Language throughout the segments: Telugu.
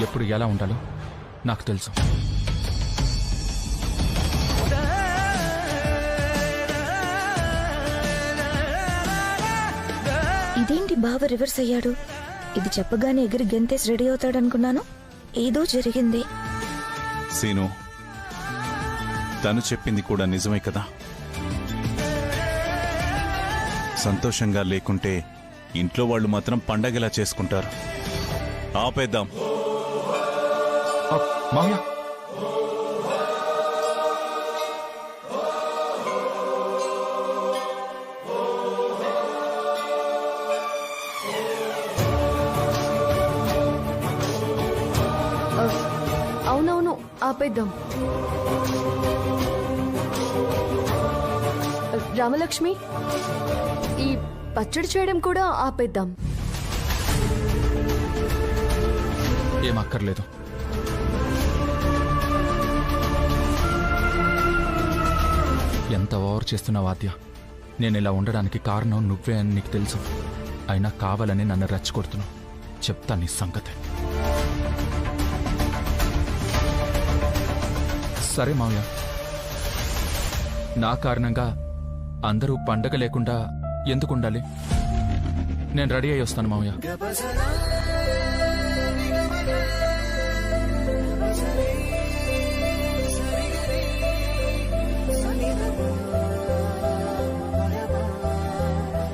ఎప్పుడు ఎలా ఉండాలో నాకు తెలుసు. ఇదేంటి బావ రివర్స్ అయ్యాడు? ఇది చెప్పగానే ఎగిరి గెంతేసి రెడీ అవుతాడనుకున్నాను. ఏదో జరిగింది. సీను, తను చెప్పింది కూడా నిజమే కదా. సంతోషంగా లేకుంటే ఇంట్లో వాళ్ళు మాత్రం పండగలా చేసుకుంటారు. ఆపేద్దాం. మామయ్య, అవునవును, ఆపేద్దాం. రామలక్ష్మి, ఈ పచ్చడి చేయడం కూడా ఆపేద్దాం. ఏం అక్కర్లేదు. ఎంత ఓవర్ చేస్తున్నావు ఆద్య. నేను ఇలా ఉండడానికి కారణం నువ్వే అని నీకు తెలుసు. అయినా కావాలని నన్ను రెచ్చగొడుతున్నావు. చెప్తా నీ సంగతి. సరే మావయ్య, నా కారణంగా అందరూ పండగ లేకుండా ఎందుకు ఉండాలి? నేను రెడీ అయ్యి వస్తాను మావయ్య.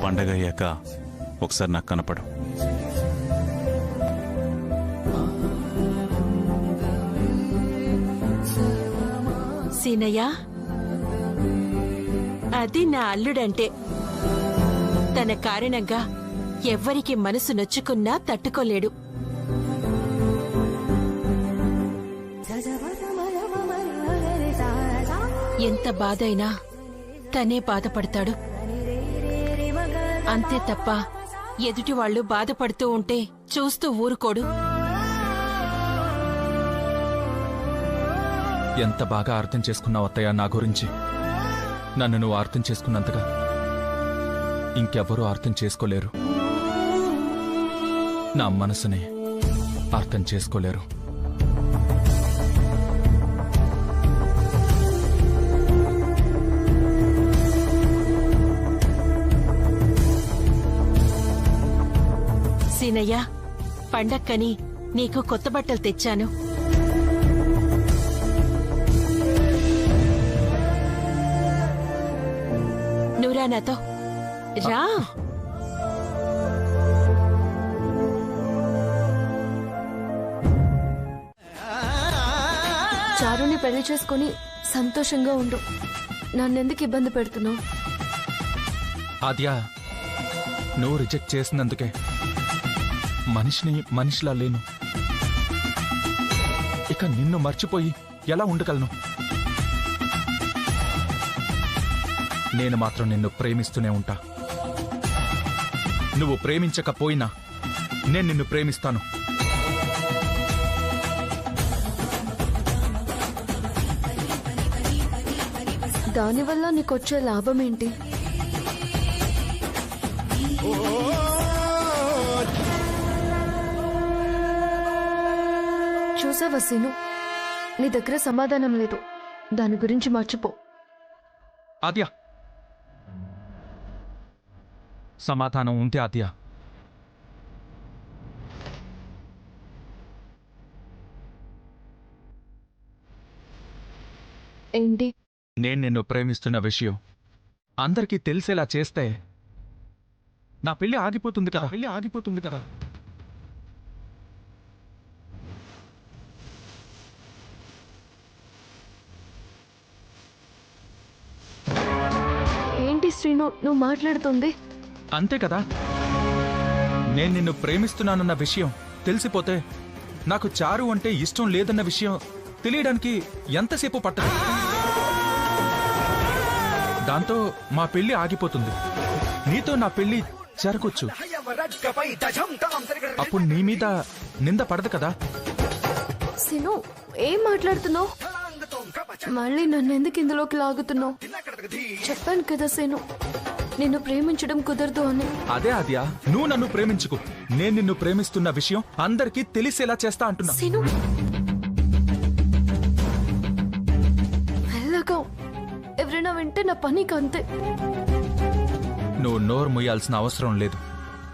పండగ అయ్యాక ఒకసారి నాకు కనపడు. సీనయ్య, అది నా అల్లుడంటే. తన కారణంగా ఎవ్వరికి మనసు నొచ్చుకున్నా తట్టుకోలేడు. ఎంత బాధైనా తనే బాధపడతాడు. అంతే తప్ప ఎదుటి వాళ్ళు బాధపడుతూ ఉంటే చూస్తూ ఊరుకోడు. ఎంత బాగా అర్థం చేసుకున్నావు అత్తయ్య నా గురించి. నన్ను నువ్వు అర్థం చేసుకున్నంతగా ఇంకెవ్వరూ అర్థం చేసుకోలేరు. నా మనసుని అర్థం చేసుకోలేరు. సీనయ్య, పండక్కని నీకు కొత్త బట్టలు తెచ్చాను. నువ్వురా నాతో రా. చారుని పెళ్లి చేసుకుని సంతోషంగా ఉండు. నన్నెందుకు ఇబ్బంది పెడుతున్నావు? ఆద్య, నువ్వు రిజెక్ట్ చేసినందుకే మనిషిని మనిషిలా లేను. ఇక నిన్ను మర్చిపోయి ఎలా ఉండగలను? నేను మాత్రం నిన్ను ప్రేమిస్తూనే ఉంటా. నువ్వు ప్రేమించకపోయినా నేను నిన్ను ప్రేమిస్తాను. దానివల్ల నీకొచ్చే లాభం ఏంటి? చూసావా సీను, నీ దగ్గర సమాధానం లేదు. దాని గురించి మర్చిపో. ఆద్య, సమాధానం ఉంటే ఆద్య. ఏంటి? నేను నిన్ను ప్రేమిస్తున్న విషయం అందరికీ తెలిసేలా చేస్తే నా పెళ్లి ఆగిపోతుంది కదా. ఏంటి శ్రీను నువ్వు మాట్లాడుతుంది? అంతే కదా. నేను నిన్ను ప్రేమిస్తున్నానన్న విషయం తెలిసిపోతే నాకు చారు అంటే ఇష్టం లేదన్న విషయం తెలియడానికి ఎంతసేపు పట్టదు. దాంతో మా పెళ్లి ఆగిపోతుంది. నీతో నా పెళ్లి జరగొచ్చు. అప్పుడు నీ మీద నింద పడదు కదా. సీను, ఏం మాట్లాడుతున్నావు? మళ్ళీ నన్ను ఎందుకు ఇందులోకి లాగుతున్నావు? చెప్పాను కదా సీను, నిన్ను ప్రేమించడం కుదరదు అని. అదే ఆద్య, నువ్వు నన్ను ప్రేమించుకో, నేను నిన్ను ప్రేమిస్తున్న విషయం అందరికీ తెలిసేలా చేస్తా అంటున్నా. సీను, మెల్లగా, ఎవరైనా వింటే నా పనికి అంతే. నువ్వు నోరు ముయ్యాల్సిన అవసరం లేదు.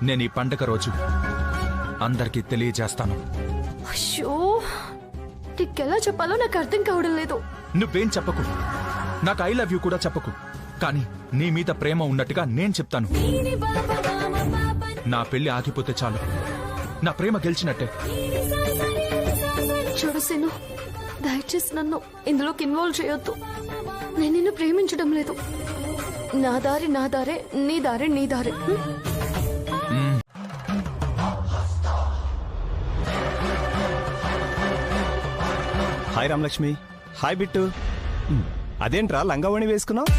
నేను ఈ పండగ రోజు అందరికీ తెలియజేస్తాను. అయ్యో, నీకెలా చెప్పాలో నాకు అర్థం కావడం లేదు. నువ్వేం చెప్పకు, నాకు ఐ లవ్ యూ కూడా చెప్పకు, కానీ నీ మీద ప్రేమ ఉన్నట్టుగా నేను చెప్తాను. నా పెళ్లి ఆగిపోతే చాలు, నా ప్రేమ గెలిచినట్టే. చూడు సీను, దయచేసి నన్ను ఇందులోకి ఇన్వాల్వ్ చేయొద్దు. నేను నిన్ను ప్రేమించడం లేదు. నా దారి నా దారే, నీ దారి నీ దారే. హాయ్ రామలక్ష్మి. హాయ్ బిట్టు. అదేంట్రా లంగావణి వేసుకున్నావు?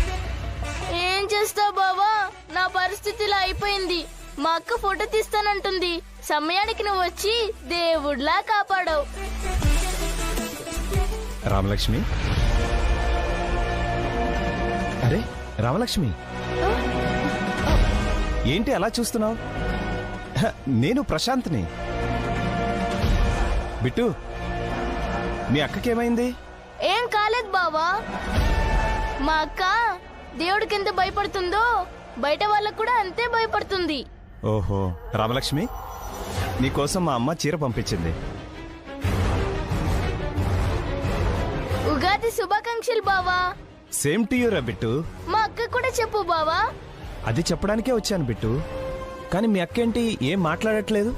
ఏం చేస్తావు బావా, నా పరిస్థితి ఇలా అయిపోయింది. మా అక్క ఫోటో తీస్తానంటుంది. సమయానికి నువ్వు వచ్చి దేవుడిలా కాపాడావు. రామలక్ష్మి, అరే రామలక్ష్మి, ఏంటి అలా చూస్తున్నావు? నేను ప్రశాంత్ని. బిట్టు, మీ అక్కకేమైంది? ఏం కాలేదు బావా. మా అక్క దేవుడికి ఎంత భయపడుతుందో బయట వాళ్ళకు కూడా అంతే భయపడుతుంది. ఓహో రామలక్ష్మి, నీకోసం మా అమ్మ చీర పంపించింది. ఉగాది శుభాకాంక్షలు బావా. సేమ్ టు యూ రా బిట్టు. మా అక్క కూడా చెప్పు బావా. అది చెప్పడానికే వచ్చాను బిట్టు, కానీ మీ అక్కేంటి ఏం మాట్లాడట్లేదు?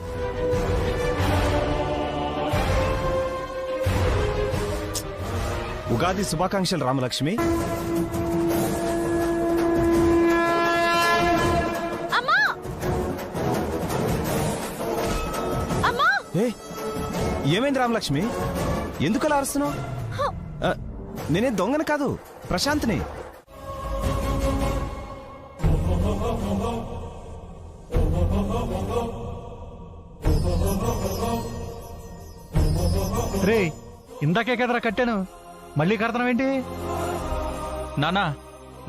ఉగాది శుభాకాంక్షలు రామలక్ష్మి. అమ్మా అమ్మా, ఏ ఏమైంది రామలక్ష్మి? ఎందుకు అలా అరుస్తున్నావు? నేనే దొంగను కాదు, ప్రశాంత్ని. రే, ఇందాకే కదరా కట్టాను, మళ్ళీ కడతాం ఏంటి? నానా,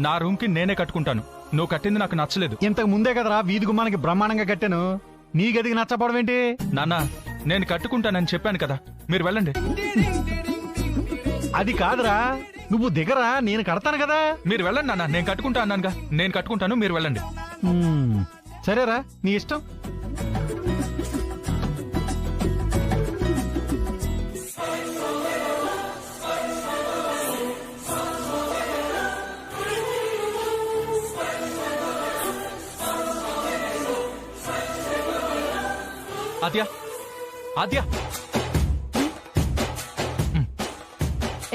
నా రూమ్ కి నేనే కట్టుకుంటాను. నువ్వు కట్టింది నాకు నచ్చలేదు. ఇంతకు ముందే కదరా వీధి గుమ్మానికి బ్రహ్మాండంగా కట్టాను, నీ గదికి నచ్చపోవడం ఏంటి? నానా, నేను కట్టుకుంటానని చెప్పాను కదా, మీరు వెళ్ళండి. అది కాదురా, నువ్వు దిగరా, నేను కడతాను కదా. మీరు వెళ్ళండి నాన్న, నేను కట్టుకుంటా అన్నానుగా. నేను కట్టుకుంటాను, మీరు వెళ్ళండి. సరేరా, నీ ఇష్టం. ఆద్య, ఆద్య,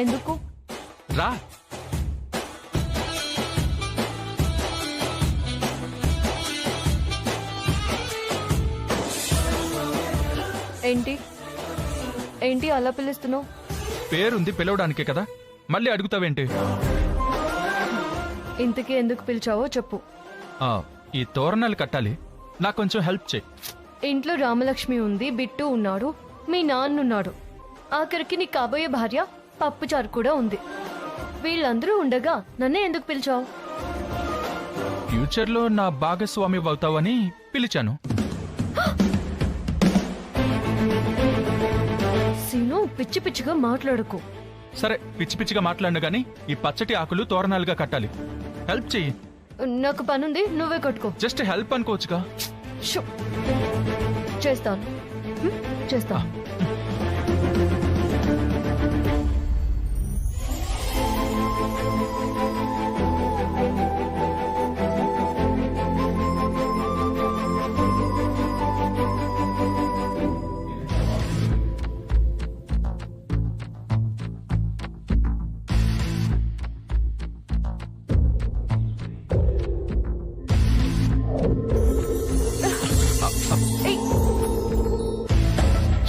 ఎందుకు? రా. ఏంటి ఏంటి అలా పిలుస్తున్నావు? పేరుంది పిలవడానికే కదా, మళ్ళీ అడుగుతావేంటి? ఇంతకీ ఎందుకు పిలిచావో చెప్పు. ఈ తోరణాలు కట్టాలి, నాకు కొంచెం హెల్ప్ చేయి. ఇంట్లో రామలక్ష్మి ఉంది, బిట్టు ఉన్నాడు, మీ నాన్నున్నాడు, ఆఖరికి నీ కాబోయే భార్య పప్పుచారు కూడా ఉంది. వీళ్ళందరూ ఉండగా నన్నే ఎందుకు పిలిచావు? ఫ్యూచర్ లో నా భాగస్వామి అవుతావని పిలిచాను. సీను, పిచ్చి పిచ్చిగా మాట్లాడుకో. సరే, పిచ్చి పిచ్చిగా మాట్లాడిన గాని ఈ పచ్చటి ఆకులు తోరణాలుగా కట్టాలి. హెల్ప్ చెయ్యి. నాకు పనుంది, నువ్వే కట్టుకో. జస్ట్ హెల్ప్ అనుకోవచ్చుగా. షో. చేస్తాను, చేస్తా.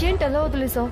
ఏంటి అలా వదిలేసావు?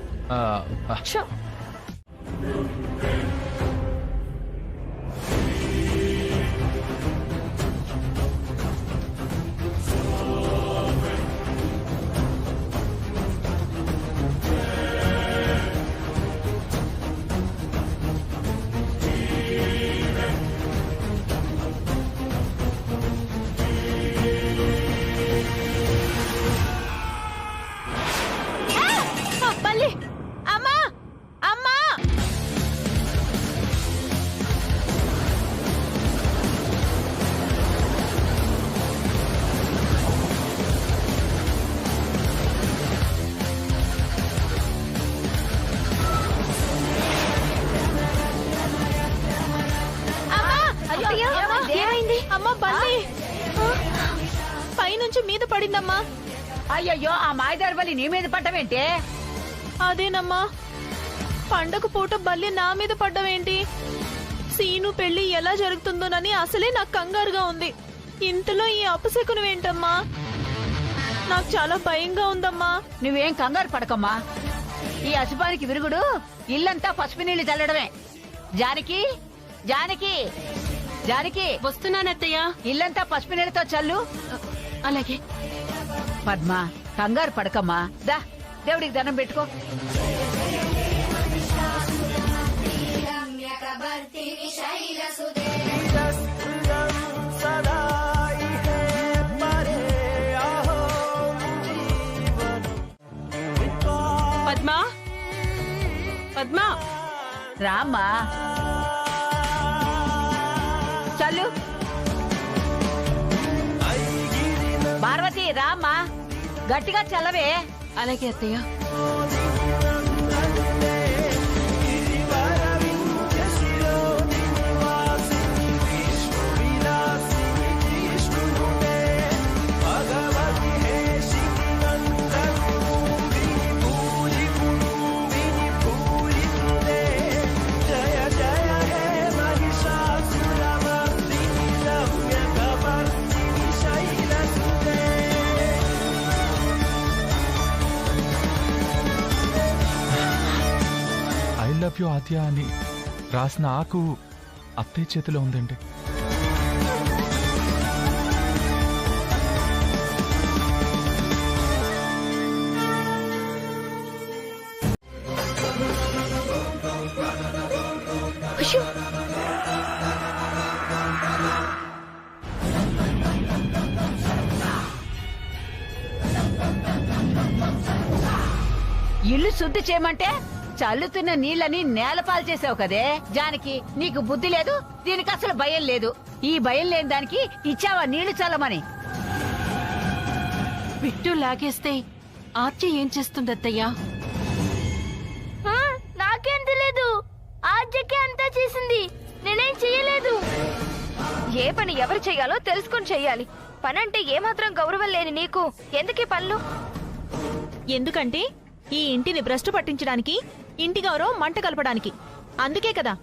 నుంచి మీద పడిందమ్మా. అయ్యయ్యో, ఆ మాయదారి బలి నీ మీద పడ్డమేంటే? అదేనమ్మా, పండగ పూట బల్లి నా మీద పడ్డమేంటి? సీను పెళ్లి ఎలా జరుగుతుందోనని అసలే నాకు కంగారుగా ఉంది. ఇంతలో ఈ అపశకునం ఏంటమ్మా? నాకు చాలా భయంగా ఉందమ్మా. నువ్వేం కంగారు పడకమ్మా. ఈ అశుభానికి విరుగుడు ఇల్లంతా పసుపు నీళ్లు చల్లడమే. జానకి, జానకి, జానకి, వస్తున్నానత్తయ్య. ఇల్లంతా పసుపు నీళ్ళతో చల్లు. అలాగే. పద్మ, కంగారు పడకమ్మా. దా, దేవుడికి దండం పెట్టుకో. పద్మా, పద్మా, రామ్మా, చల్లు. పార్వతి, రామ్మా, గట్టిగా చల్లవే. అలాగే అత్తయ్య. ఐ లవ్ యూ ఆద్య అని రాసిన ఆకు అత్తయ్య చేతిలో ఉందండి. ఇల్లు శుద్ధి చేయమంటే చల్లుతున్న నీళ్ళని నేలపాలు చేసావు కదే. జానకి, నీకు బుద్ధి లేదు, దీనికి అసలు భయం లేదు. ఈ భయం లేని దానికి ఇచ్చావా నీళ్లు చల్లమని? బిట్టు లాగేస్తే ఆర్చి ఏం చేస్తుంది అత్తయ్య? నాకేం తెలియదు. ఆజ్ఞకే అంతా చేసింది, నేనేం చెయ్యలేదు. ఏ పని ఎవరు చెయ్యాలో తెలుసుకొని చెయ్యాలి. పనంటే ఏమాత్రం గౌరవం లేని నీకు ఎందుకీ పనులు? ఎందుకంటే ఈ ఇంటిని భ్రష్టు పట్టించడానికి, ఇంటి గౌరవం మంట కలపడానికి. అందుకే కదా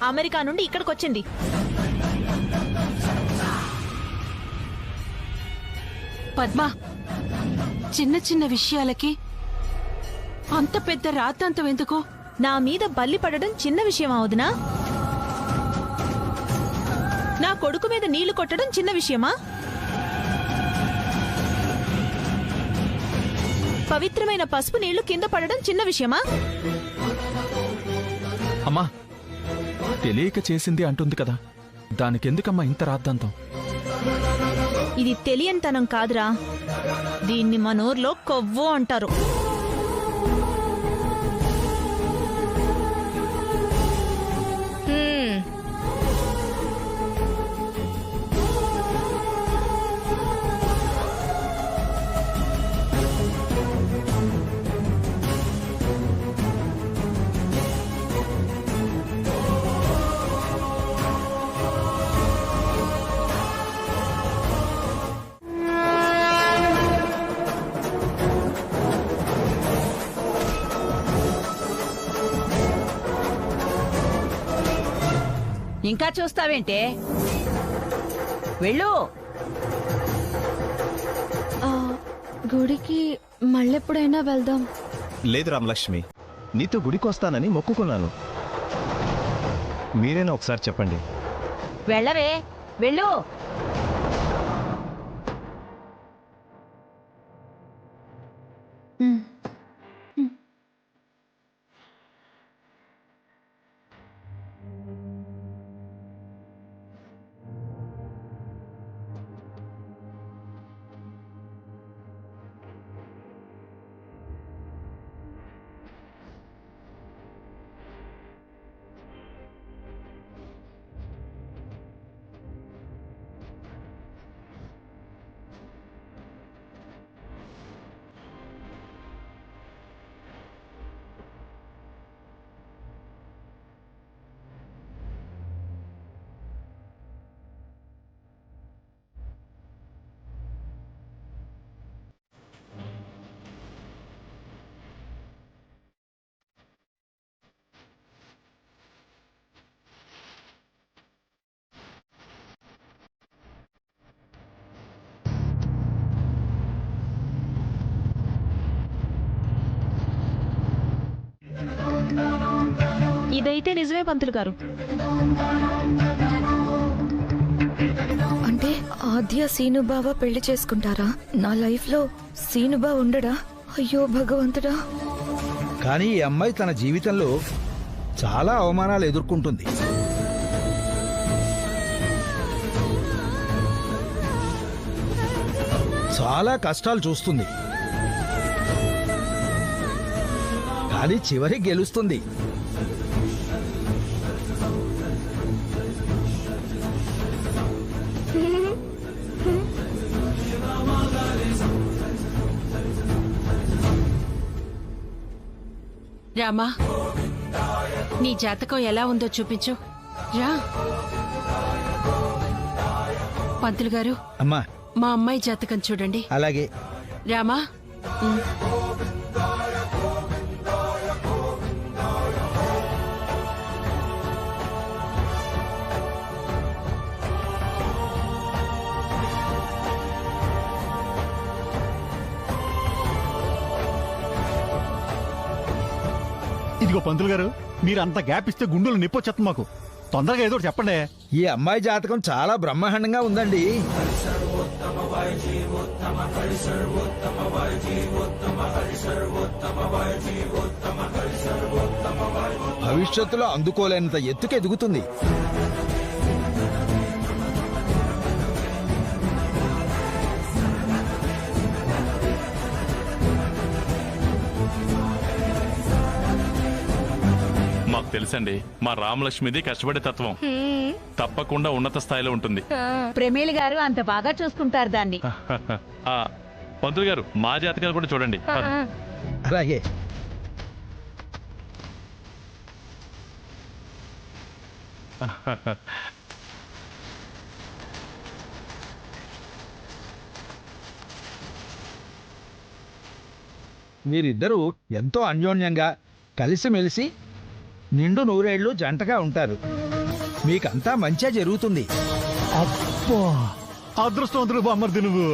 అమెరికా నుండి ఇక్కడికొచ్చింది. పద్మా, చిన్న చిన్న విషయాలకి అంత పెద్ద రాద్ధాంతం ఎందుకు? నా మీద బల్లి పడడం చిన్న విషయం అవుదునా? నా కొడుకు మీద నీళ్లు కొట్టడం చిన్న విషయమా? పవిత్రమైన పసుపు నీళ్లు కింద పడడం చిన్న విషయమా? అమ్మా, తెలియక చేసింది అంటుంది కదా, దానికెందుకమ్మా ఇంత రాద్ధాంతం? ఇది తెలియనితనం కాదురా, దీన్ని మనూర్లో కొవ్వు అంటారు. ఇంకా చూస్తావేంటే? వెళ్ళు. గుడికి మళ్ళెప్పుడైనా వెళ్దాం. లేదు రామలక్ష్మి, నీతో గుడికి వస్తానని మొక్కుకున్నాను. మీరేనా ఒకసారి చెప్పండి. వెళ్ళవే, వెళ్ళు. ఇదైతే నిజమే పంతులు గారు. అంటే ఆద్య సీనుబావ పెళ్లి చేసుకుంటారా? నా లైఫ్ లో సీనుబా ఉండడా? అయ్యో భగవంతుడా. కానీ ఈ అమ్మాయి తన జీవితంలో చాలా అవమానాలు ఎదుర్కొంటుంది. చాలా కష్టాలు చూస్తుంది. కానీ చివరికి గెలుస్తుంది. రామా, నీ జాతకం ఎలా ఉందో చూపించు. రా. పంతులు గారు, అమ్మా మా అమ్మాయి జాతకం చూడండి. అలాగే. రామా. ఇదిగో పంతులు గారు, మీరు అంత గ్యాప్ ఇస్తే గుండెలు నొప్పి వచ్చేస్తుంది మాకు. తొందరగా ఏదో ఒకటి చెప్పండి. ఈ అమ్మాయి జాతకం చాలా బ్రహ్మాండంగా ఉందండి. భవిష్యత్తులో అందుకోలేనంత ఎత్తుకు ఎదుగుతుంది. మాకు తెలుసండి, మా రామలక్ష్మిది కష్టపడే తత్వం. తప్పకుండా ఉన్నత స్థాయిలో ఉంటుంది. ప్రమేలి గారు అంత బాగా చూసుకుంటారు దాన్ని. ఆ, పంతులు గారు, మా జాతకాలు కూడా చూడండి. అలాగే. మీరిద్దరూ ఎంతో అన్యోన్యంగా కలిసిమెలిసి నిండు నూరేళ్లు జంటగా ఉంటారు. మీకంతా మంచిగా జరుగుతుంది. అబ్బో, అదృష్టవంతుడు బామ్మర్ది నువ్వు.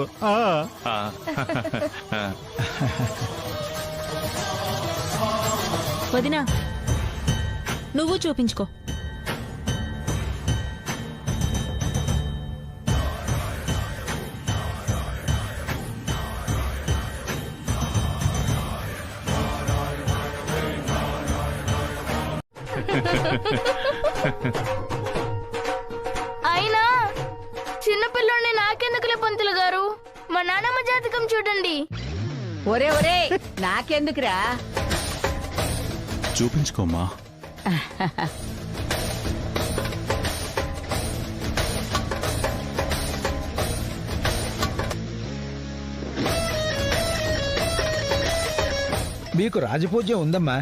వదినా, నువ్వు చూపించుకో. అయినా చిన్నపిల్లోని నాకెందుకులే పంతులు గారు, మా నాన్నమ్మ జాతకం చూడండి. ఒరే ఒరే, నాకెందుకురా? చూపించుకోమ్మా. మీకు రాజపూజ్యం ఉందమ్మా.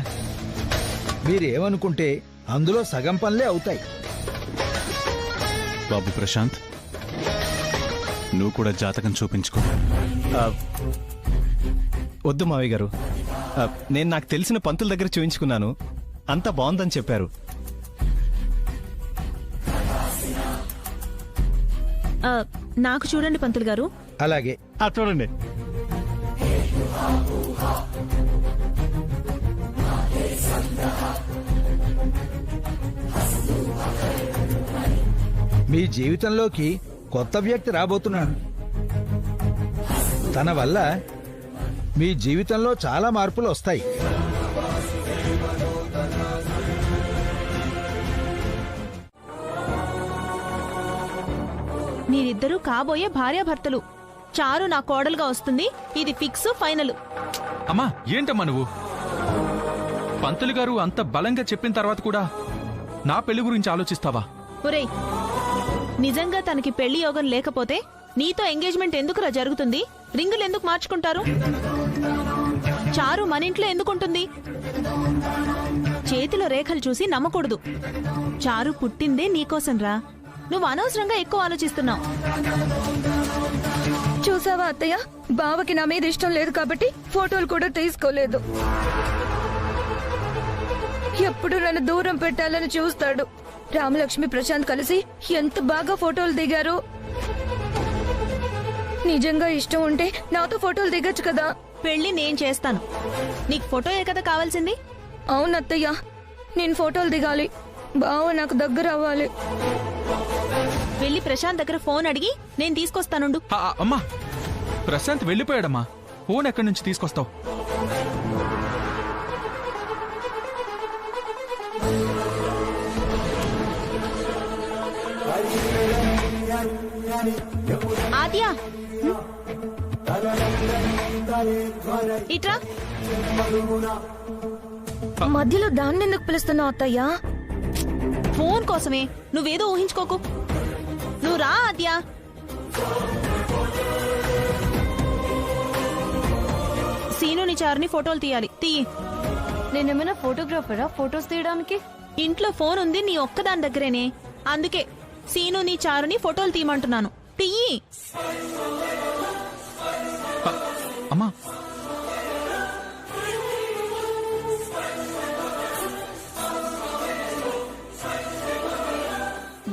మీరేమనుకుంటే అందులో సగం పనులే అవుతాయి. బాబు ప్రశాంత్, నువ్వు కూడా జాతకం చూపించుకో. వద్దు మావయ్య గారు, నేను నాకు తెలిసిన పంతుల దగ్గర చూయించుకున్నాను. అంతా బాగుందని చెప్పారు. నాకు చూడండి పంతులు గారు. అలాగే. చూడండి. మీ జీవితంలోకి కొత్త వ్యక్తి రాబోతున్నాడు. తన వల్ల మీ జీవితంలో చాలా మార్పులు వస్తాయి. మీరిద్దరూ కాబోయే భార్యాభర్తలు. చారు నా కోడలుగా వస్తుంది. ఇది ఫిక్స్, ఫైనల్. అమ్మా, ఏంటమ్మా నువ్వు? పంతులు గారు అంత బలంగా చెప్పిన తర్వాత కూడా నా పెళ్లి గురించి ఆలోచిస్తావా? ఒరేయ్, నిజంగా తనకి పెళ్లి యోగం లేకపోతే నీతో ఎంగేజ్మెంట్ ఎందుకురా జరుగుతుంది? రింగులు ఎందుకు మార్చుకుంటారు? చారు మన ఇంట్లో ఎందుకుంటుంది? చేతిలో రేఖలు చూసి నమ్మకూడదు. చారు పుట్టిందే నీకోసం రా. నువ్వు అనవసరంగా ఎక్కువ ఆలోచిస్తున్నావు. చూసావా అత్తయ్య, బావకి నా మీద ఇష్టం లేదు కాబట్టి ఫోటోలు కూడా తీసుకోలేదు. ఎప్పుడు నన్ను దూరం పెట్టాలని చూస్తాడు. రామలక్ష్మి ప్రశాంత్ కలిసి ఎంత బాగా ఫోటోలు దిగారు. నిజంగా ఇష్టం ఉంటే నాతో ఫోటోలు దిగచ్చు కదా. పెళ్లి నేను చేస్తాను. నీకు ఫోటోయే కదా కావాల్సింది? అవునత్తయ్య, నేను ఫోటోలు దిగాలి. బావ నాకు దగ్గర అవ్వాలి. వెళ్ళి ప్రశాంత్ దగ్గర ఫోన్ అడిగి నేను తీసుకొస్తానుండు. అమ్మా, ప్రశాంత్ వెళ్ళిపోయాడమ్మా. ఫోన్ ఎక్కడి నుంచి తీసుకొస్తావు? ఆద్యా ఇట్రా. మధ్యలో దాన్ని ఎందుకు పిలుస్తున్నావు అత్తయ్యా? ఫోన్ కోసమే, నువ్వేదో ఊహించుకోకు. నువ్వు రా ఆద్యా. సీనుని చారుని ఫోటోలు తీయాలి. తీయి. నేనేమైనా ఫోటోగ్రాఫరా ఫోటోస్ తీయడానికి? ఇంట్లో ఫోన్ ఉంది నీ ఒక్కదాని దగ్గరేనే, అందుకే సీనుని చారుని ఫోటోలు తీయమంటున్నాను. తీయి. అమ్మా,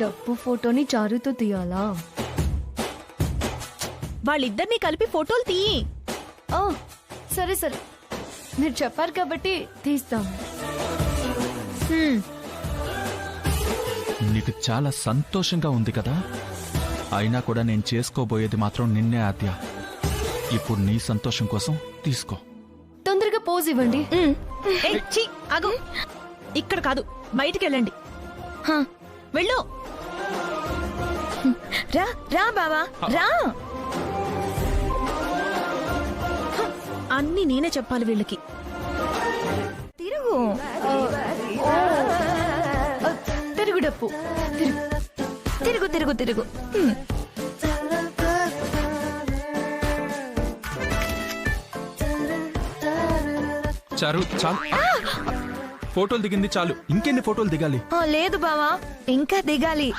డబ్బు ఫోటోని చారుతో తీయాలా? వాళ్ళిద్దరిని కలిపి ఫోటోలు తీయి. ఓ సరే సరే, మీరు చెప్పారు కాబట్టి తీస్తాము. నీకు చాలా సంతోషంగా ఉంది కదా? అయినా కూడా నేను చేసుకోబోయేది మాత్రం నిన్నే ఆద్య. ఇప్పుడు నీ సంతోషం కోసం తీసుకో. తొందరగా పోజ్ ఇవ్వండి. ఏయ్, ఛీ, ఆగు. ఇక్కడ కాదు, బయటికి వెళ్ళండి. వెళ్ళు. రా రా బావా రా. అన్ని నేనే చెప్పాలి వీళ్ళకి. తిరుగు. తిరుగు డప్పు. తిరుగు తిరుగు తిరుగు. చారు చాలు, ఫోటోలు దిగింది చాలు. ఇంకెన్ని ఫోటోలు దిగాలి? లేదు బావా, ఇంకా దిగాలి.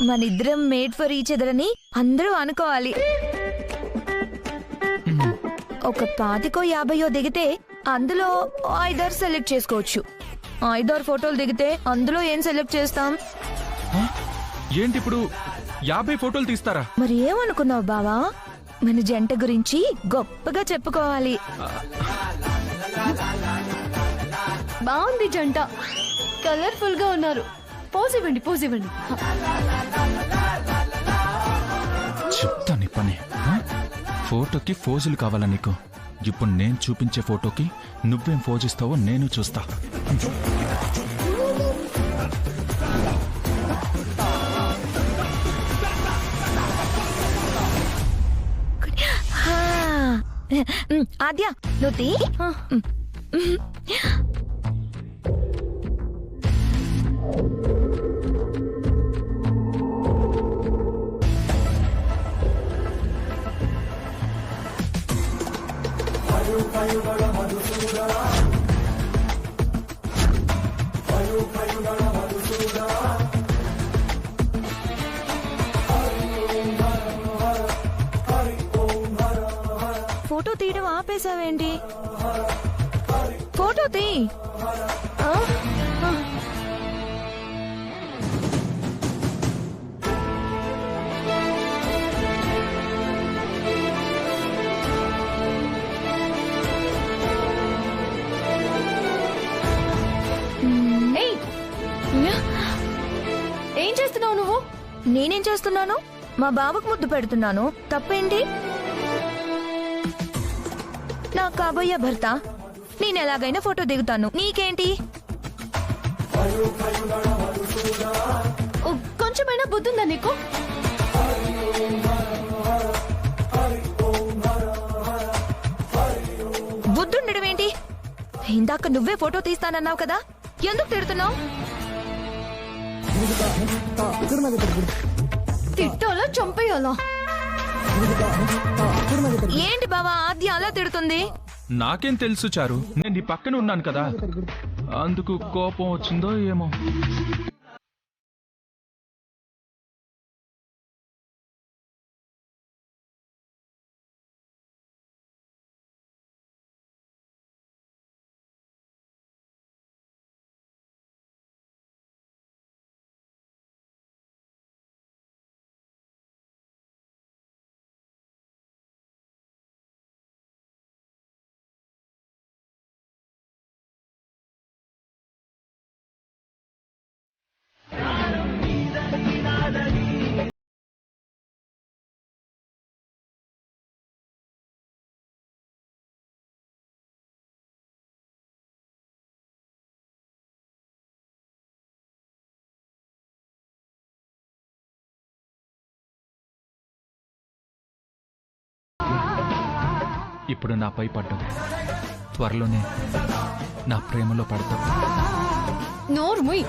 మనిద్దరం మేడ్ ఫర్ ఈచ్ అదర్ అని అందరూ అనుకోవాలి. ఒక 25-50 దిగితే అందులో 5 సెలెక్ట్ చేసుకోవచ్చు. 5 ఫోటోలు దిగితే అందులో ఏం సెలెక్ట్ చేస్తాం? ఏంటి ఇప్పుడు 50 ఫోటోలు తీస్తారా? మరి ఏమనుకున్నావు బావా? మన జంట గురించి గొప్పగా చెప్పుకోవాలి. బాగుంది జంట, కలర్ఫుల్ గా ఉన్నారు. పోజ్ ఇవ్వండి, పోజ్ ఇవ్వండి. చెప్తా నీ పని. ఫోటోకి ఫోజులు కావాలా నీకు? ఇప్పుడు నేను చూపించే ఫోటోకి నువ్వేం ఫోజిస్తావో నేను చూస్తా. ఆద్య నువ్వు ఫోటో తీయడం ఆపేసావేంటి? ఫోటో తీ. ఏం చేస్తున్నావు నువ్వు? నేనేం చేస్తున్నాను? మా బావకు ముద్దు పెడుతున్నాను. తప్పేంటి? నా కాబోయే భర్త, నేను ఎలాగైనా ఫోటో దిగుతాను. నీకేంటి? కొంచెమైనా బుద్ధుందా నీకు? బుద్ధుండడం ఏంటి? ఇందాక నువ్వే ఫోటో తీస్తానన్నావు కదా, ఎందుకు తిడుతున్నావు? తిట్టాలా చంపేయాలా? ఏంటి బావా ఆద్య అలా తిడుతుంది? నాకేం తెలుసు చారు, నేను నీ పక్కన ఉన్నాను కదా, అందుకు కోపం వచ్చిందో ఏమో. ఇప్పుడు నాపై పడ్డావు, త్వరలోనే నా ప్రేమలో పడతావు. నోర్ముయ్.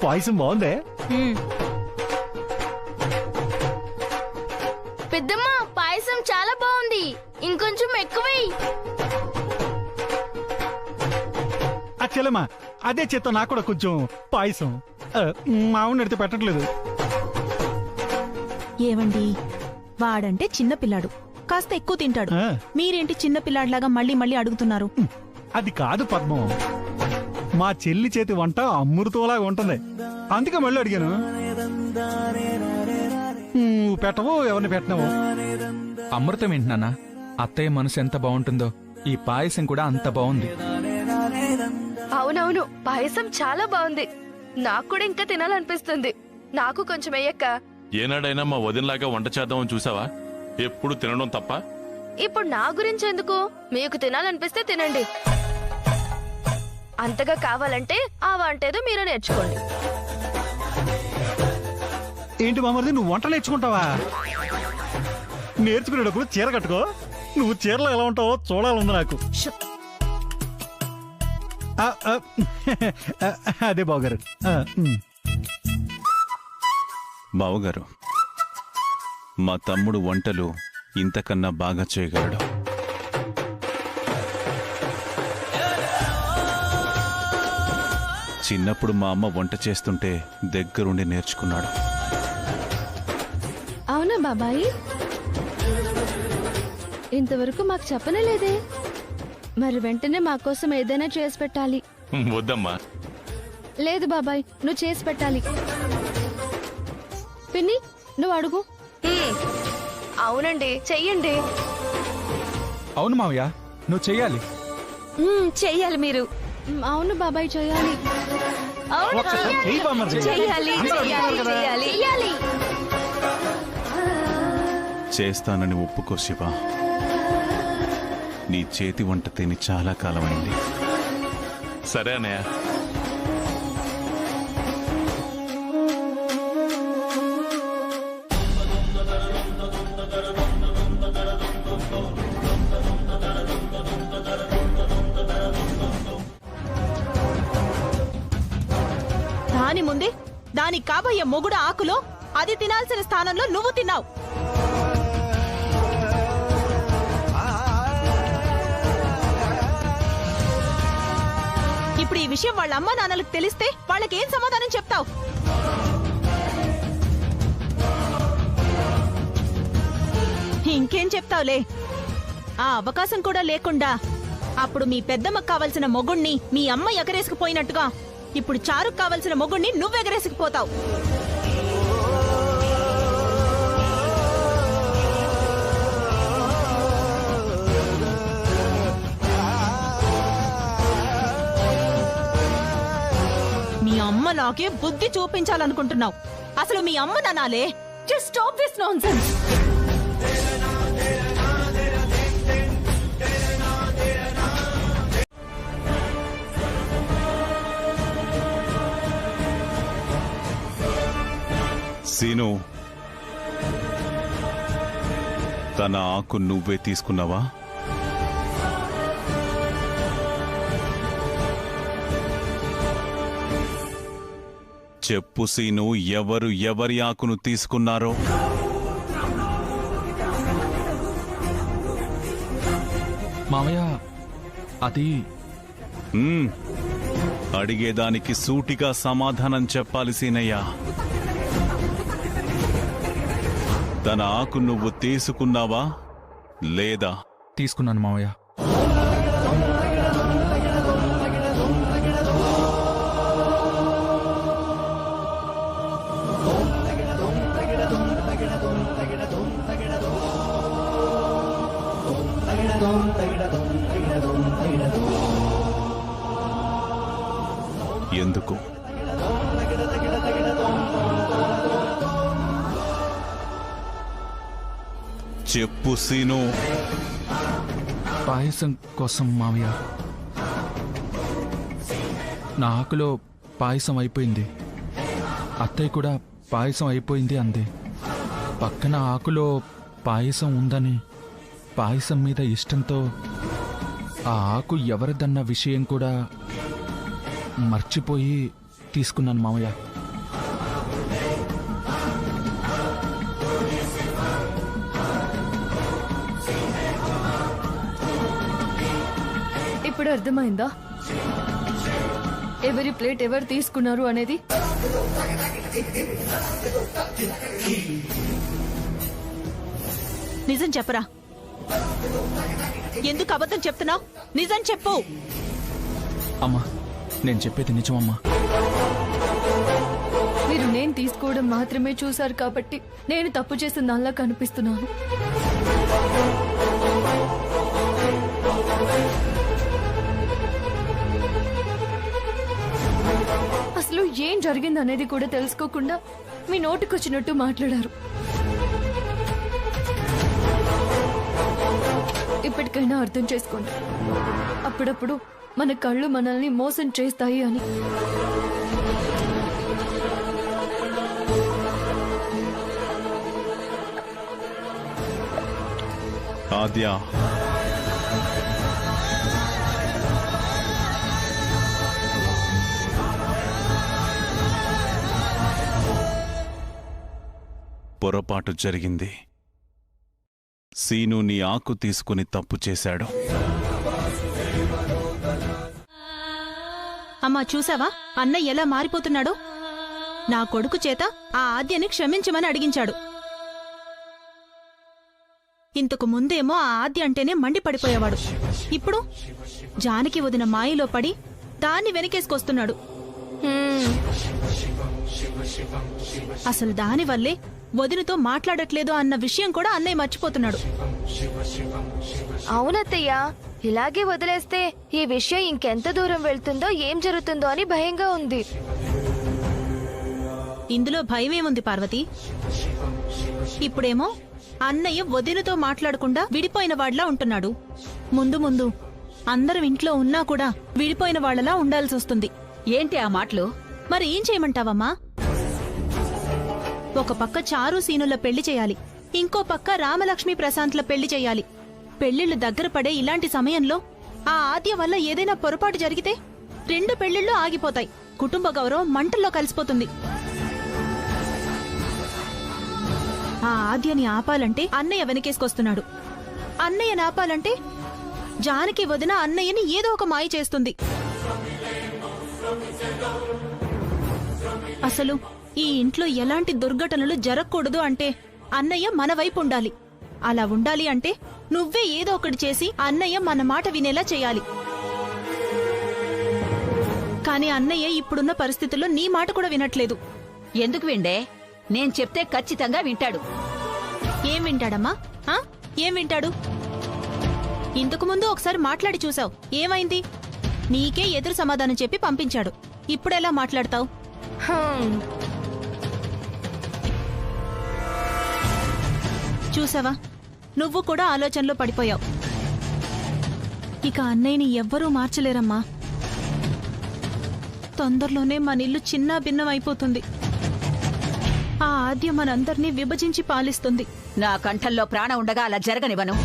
పాయసం బాగుందే. పెద్దమ్మ పాయసం చాలా బాగుంది, ఇంకొంచెం ఎక్కువై. చెల్లెమ్మా అదే చేత్తో నాకు కూడా కొంచెం పాయసం. మామూలు నడితే పెట్టట్లేదు. ఏవండి, వాడంటే చిన్నపిల్లాడు, కాస్త ఎక్కువ తింటాడు. మీరేంటి చిన్నపిల్లాడిలాగా మళ్ళీ మళ్ళీ అడుగుతున్నారు? అది కాదు పద్మం, మా చెల్లి చేతి వంట అమృతంలాగా ఉంటుంది, అందుకే మళ్ళీ అడిగాను. నువ్వు పెట్టవో ఎవరిని పెట్టినావో. అమృతం ఏంటి నాన్న? అత్తయ్య మనసు ఎంత బాగుంటుందో ఈ పాయసం కూడా అంత బాగుంది. అవునవును, పాయసం చాలా బాగుంది. నాకు కూడా ఇంకా తినాలనిపిస్తుంది. నాకు కొంచెం అయ్యాక. ఏనాడైనా మా వదినలాగా వంట చేద్దామని చూసావా? ఎప్పుడు తినడం తప్ప. ఇప్పుడు నా గురించి ఎందుకు? మీకు తినాలనిపిస్తే తినండి. అంతగా కావాలంటే ఆ వంటేదో మీరు నేర్చుకోండి. ఏంటి మామది, నువ్వు వంట నేర్చుకుంటావా? నేర్చుకునేటప్పుడు చీర కట్టుకో. నువ్వు చీరలో ఎలా ఉంటావో చూడాలంది నాకు. అదే బావగారు. బావగారు, మా తమ్ముడు వంటలు ఇంతకన్నా బాగా చేయగలడు. చిన్నప్పుడు మా అమ్మ వంట చేస్తుంటే దగ్గరుండి నేర్చుకున్నాడు. అవునా బాబాయి? ఇంతవరకు మాకు చెప్పనే లేదే. మరి వెంటనే మా కోసం ఏదైనా చేసి పెట్టాలి. వద్దమ్మా. లేదు బాబాయ్, నువ్వు చేసి పెట్టాలి. పిన్ని, నువ్వు అడుగు. అవునండి, చెయ్యండి. అవును మావయ్య, నువ్వు చెయ్యాలి. చెయ్యాలి మీరు. అవును బాబాయ్, చెయ్యాలి. చేస్తానని ఒప్పుకో శివ. నీ చేతి వంట తిని చాలా కాలమైంది. సరే అన్నయ్య. దాని ముందే దాని కాబోయే మొగుడు ఆకులో అది తినాల్సిన స్థానంలో నువ్వు తిన్నావు. ఇప్పుడు ఈ విషయం వాళ్ళ అమ్మా నాన్నలకు తెలిస్తే వాళ్ళకేం సమాధానం చెప్తావు? ఇంకేం చెప్తావులే. ఆ అవకాశం కూడా లేకుండా అప్పుడు మీ పెద్దమ్మకు కావలసిన మొగుణ్ణి మీ అమ్మ ఎగరేసుకుపోయినట్టుగా ఇప్పుడు చారుకు కావలసిన మొగుణ్ణి నువ్వెగరేసుకుపోతావు. మీ అమ్మ నాకే బుద్ధి చూపించాలనుకుంటున్నావు. అసలు మీ అమ్మ నానాలే. Just stop this nonsense. Seenu, తన ఆకు నువ్వే తీసుకున్నావా? చెప్పు సీను, ఎవరి ఆకును తీసుకున్నారో? మావయ్య, అది అడిగేదానికి సూటిగా సమాధానం చెప్పాలి సీనయ్య. తన ఆకు నువ్వు తీసుకున్నావా లేదా? తీసుకున్నాను మావయ్య. ఎందుకు? చెప్పు సీను. పాయసం కోసం మావయ్య. నా ఆకులో పాయసం అయిపోయింది. అత్తయ్య కూడా పాయసం అయిపోయింది అంది. పక్కన ఆకులో పాయసం ఉందని పాయసం మీద ఇష్టంతో ఆ ఆకు ఎవరిదన్న విషయం కూడా మర్చిపోయి తీసుకున్నాను మావయ్య. ఇప్పుడు అర్థమైందా ఎవరి ప్లేట్ ఎవరు తీసుకున్నారు అనేది? నిజం చెప్పరా? ఎందుకు అబద్ధం చెప్తున్నావు? నిజం చెప్పు. అమ్మా, నేను చెప్పేది నిజమమ్మా. మీరు నేను తీసుకోవడం మాత్రమే చూశారు కాబట్టి నేను తప్పు చేసిన దానిలా కనిపిస్తున్నాను. అసలు ఏం జరిగింది అనేది కూడా తెలుసుకోకుండా మీ నోటికొచ్చినట్టు మాట్లాడారు. ఇప్పటికైనా అర్థం చేసుకోండి, అప్పుడప్పుడు మన కళ్ళు మనల్ని మోసం చేస్తాయి అని. ఆద్య, పొరపాటు జరిగింది. సీను నీ ఆకు తీసుకుని తప్పు చేశాడు. అమ్మా చూసావా అన్న ఎలా మారిపోతున్నాడో? నా కొడుకు చేత ఆ ఆద్యని క్షమించమని అడిగించాడు. ఇంతకు ముందేమో ఆ ఆద్య అంటేనే మండిపడిపోయేవాడు. ఇప్పుడు జానకి వదిన మాయలో పడి దాన్ని వెనకేసుకొస్తున్నాడు. అసలు దానివల్లే వదినతో మాట్లాడట్లేదు అన్న విషయం కూడా అన్నయ్య మర్చిపోతున్నాడు. అవునత్తయ్య, ఇలాగే వదిలేస్తే ఈ విషయం ఇంకెంత దూరం వెళ్తుందో ఏం జరుగుతుందో అని భయంగా ఉంది. ఇందులో భయమేముంది పార్వతి? ఇప్పుడేమో అన్నయ్య వదినతో మాట్లాడకుండా విడిపోయిన వాళ్లా ఉంటున్నాడు. ముందు ముందు అందరం ఇంట్లో ఉన్నా కూడా విడిపోయిన వాళ్లలా ఉండాల్సి వస్తుంది. ఏంటి ఆ మాటలు? మరి ఏం చేయమంటావమ్మా? ఒక పక్క చారు సీనుల పెళ్లి చేయాలి, ఇంకో పక్క రామలక్ష్మి ప్రశాంత్ల పెళ్లి చేయాలి. పెళ్లిళ్లు దగ్గర పడే ఇలాంటి సమయంలో ఆ ఆద్య వల్ల ఏదైనా పొరపాటు జరిగితే 2 పెళ్లిళ్లు ఆగిపోతాయి. కుటుంబ గౌరవం మంటల్లో కలిసిపోతుంది. ఆ ఆద్యని ఆపాలంటే అన్నయ్య వెనకేసుకొస్తున్నాడు. అన్నయ్యని ఆపాలంటే జానకి వదిన అన్నయ్యని ఏదో ఒక మాయ చేస్తుంది. అసలు ఈ ఇంట్లో ఎలాంటి దుర్ఘటనలు జరగకూడదు అంటే అన్నయ్య మన వైపు ఉండాలి. అలా ఉండాలి అంటే నువ్వే ఏదో ఒకటి చేసి అన్నయ్య మన మాట వినేలా చేయాలి. కానీ అన్నయ్య ఇప్పుడున్న పరిస్థితుల్లో నీ మాట కూడా వినట్లేదు. ఎందుకు విండే? నేను చెప్తే ఖచ్చితంగా వింటాడు. ఏం వింటాడమ్మా? ఏం వింటాడు? ఇంతకు ముందు ఒకసారి మాట్లాడి చూసావు, ఏమైంది? నీకే ఎదురు సమాధానం చెప్పి పంపించాడు. ఇప్పుడెలా మాట్లాడతావు? చూసావా, నువ్వు కూడా ఆలోచనలో పడిపోయావు. ఇక అన్నయ్యని ఎవ్వరూ మార్చలేరమ్మా. తొందరలోనే మన ఇల్లు చిన్నా భిన్నం అయిపోతుంది. ఆ ఆద్య మనందర్నీ విభజించి పాలిస్తుంది. నా కంఠంలో ప్రాణం ఉండగా అలా జరగనివ్వను.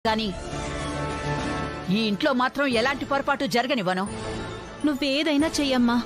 కానీ ఈ ఇంట్లో మాత్రం ఎలాంటి పొరపాటు జరగనివ్వను. నువ్వేదైనా చెయ్యమ్మా,